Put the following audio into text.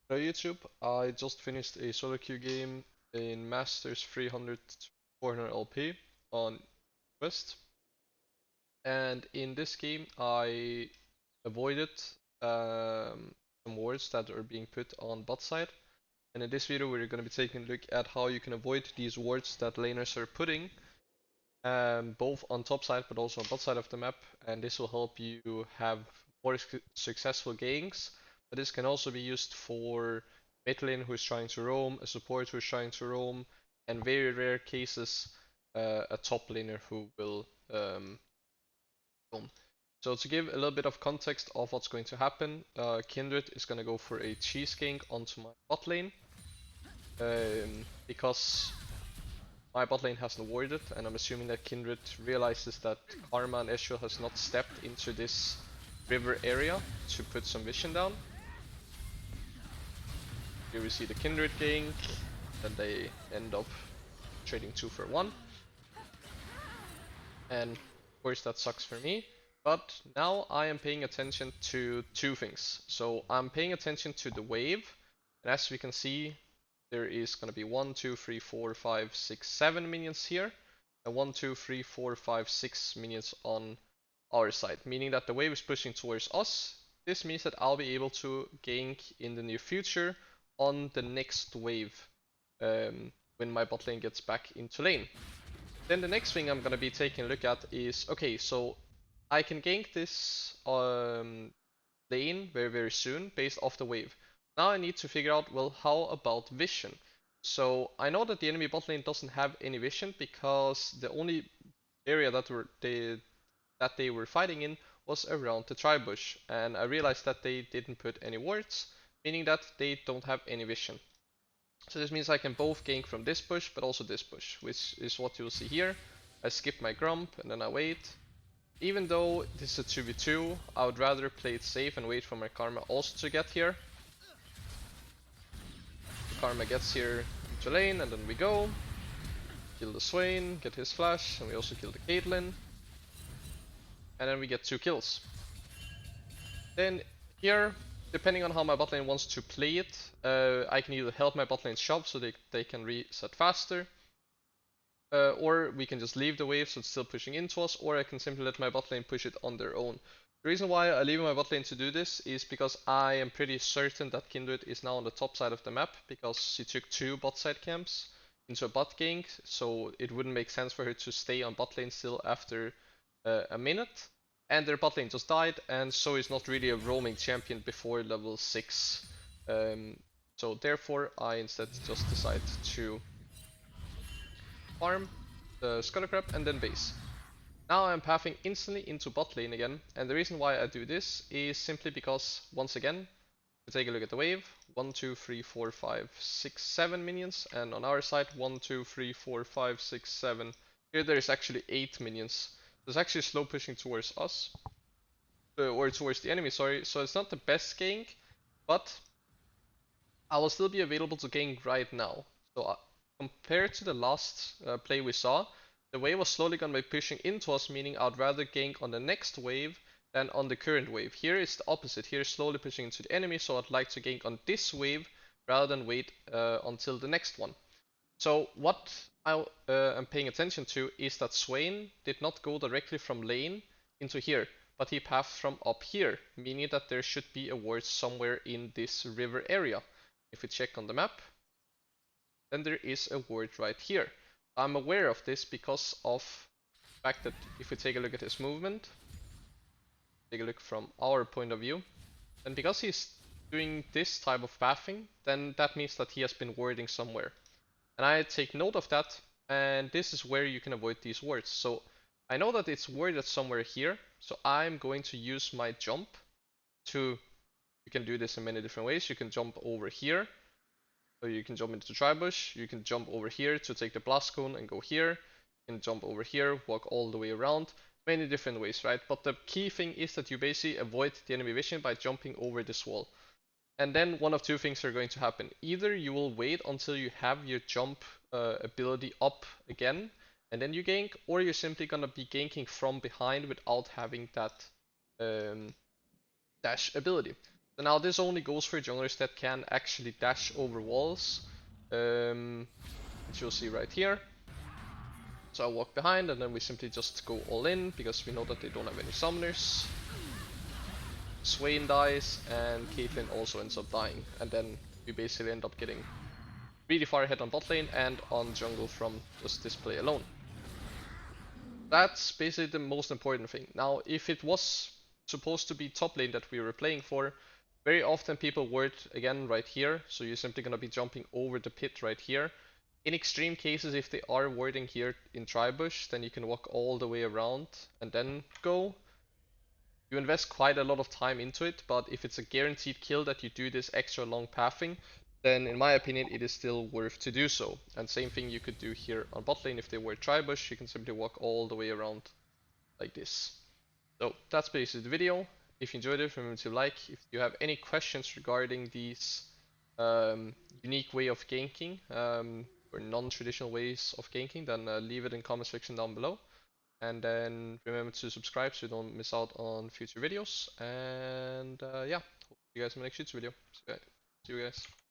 Hello YouTube, I just finished a solo queue game in Masters 300 to 400 LP on Quest, and in this game I avoided some wards that are being put on bot side, and in this video we're going to be taking a look at how you can avoid these wards that laners are putting, both on top side but also on bot side of the map, and this will help you have more successful ganks. But this can also be used for mid lane who is trying to roam, a support who is trying to roam, and very rare cases, a top laner who will roam. So to give a little bit of context of what's going to happen, Kindred is going to go for a cheese gank onto my bot lane, because my bot lane hasn't warded, and I'm assuming that Kindred realizes that Karma and Ezreal has not stepped into this river area to put some vision down. Here we see the Kindred gank, then they end up trading 2 for 1. And of course that sucks for me, but now I am paying attention to two things. So I'm paying attention to the wave, and as we can see, there is going to be 1, 2, 3, 4, 5, 6, 7 minions here, and 1, 2, 3, 4, 5, 6 minions on our side, meaning that the wave is pushing towards us. This means that I'll be able to gank in the near future on the next wave, when my bot lane gets back into lane. Then the next thing I'm going to be taking a look at is, okay, so I can gank this lane very soon based off the wave. Now I need to figure out, well, how about vision? So I know that the enemy bot lane doesn't have any vision because the only area that they were fighting in was around the tri-bush, and I realized that they didn't put any wards, meaning that they don't have any vision. So this means I can both gank from this bush but also this bush, which is what you'll see here. I skip my grump and then I wait. Even though this is a 2v2, I would rather play it safe and wait for my Karma also to get here. The Karma gets here into lane and then we go. Kill the Swain, get his flash, and we also kill the Caitlyn. And then we get 2 kills. Then here, depending on how my bot lane wants to play it, I can either help my bot lane shove so they can reset faster, or we can just leave the wave so it's still pushing into us, or I can simply let my bot lane push it on their own. The reason why I leave my bot lane to do this is because I am pretty certain that Kindred is now on the top side of the map, because she took 2 bot side camps into a bot gank, so it wouldn't make sense for her to stay on bot lane still after a minute. And their bot lane just died, and so is not really a roaming champion before level 6. So therefore I instead just decide to farm the Skull Crab and then base. Now I'm pathing instantly into bot lane again, and the reason why I do this is simply because, once again, we take a look at the wave, 1, 2, 3, 4, 5, 6, 7 minions, and on our side 1, 2, 3, 4, 5, 6, 7. Here there is actually 8 minions. There's actually slow pushing towards us, or towards the enemy, sorry, so it's not the best gank, but I will still be available to gank right now. So compared to the last play we saw, the wave was slowly going to be pushing into us, meaning I'd rather gank on the next wave than on the current wave. Here is the opposite, here is slowly pushing into the enemy, so I'd like to gank on this wave rather than wait until the next one. So what I am paying attention to is that Swain did not go directly from lane into here, but he pathed from up here, meaning that there should be a ward somewhere in this river area. If we check on the map, then there is a ward right here. I'm aware of this because of the fact that if we take a look at his movement, take a look from our point of view, and because he's doing this type of pathing, then that means that he has been warding somewhere. And I take note of that, and this is where you can avoid these wards. So I know that it's warded somewhere here, so I'm going to use my jump to, you can do this in many different ways. You can jump over here, so you can jump into the tri-bush, you can jump over here to take the blast cone and go here, you can jump over here, walk all the way around, many different ways, right? But the key thing is that you basically avoid the enemy vision by jumping over this wall. And then one of two things are going to happen. Either you will wait until you have your jump ability up again, and then you gank, or you're simply gonna be ganking from behind without having that dash ability. So now this only goes for junglers that can actually dash over walls, which you'll see right here. So I'll walk behind and then we simply just go all in because we know that they don't have any summoners. Swain dies and Caitlyn also ends up dying, and then we basically end up getting really far ahead on bot lane and on jungle from just this play alone. That's basically the most important thing. Now, if it was supposed to be top lane that we were playing for, very often people ward again right here, so you're simply going to be jumping over the pit right here. In extreme cases, if they are warding here in Tribush, then you can walk all the way around and then go. You invest quite a lot of time into it, but if it's a guaranteed kill that you do this extra long pathing, then in my opinion it is still worth to do so. And same thing you could do here on bot lane if they were Tribush, you can simply walk all the way around like this. So that's basically the video. If you enjoyed it, remember to like. If you have any questions regarding these unique way of ganking or non-traditional ways of ganking, then leave it in comment section down below. And then remember to subscribe so you don't miss out on future videos. And yeah, hope you guys in my next YouTube video. See you guys.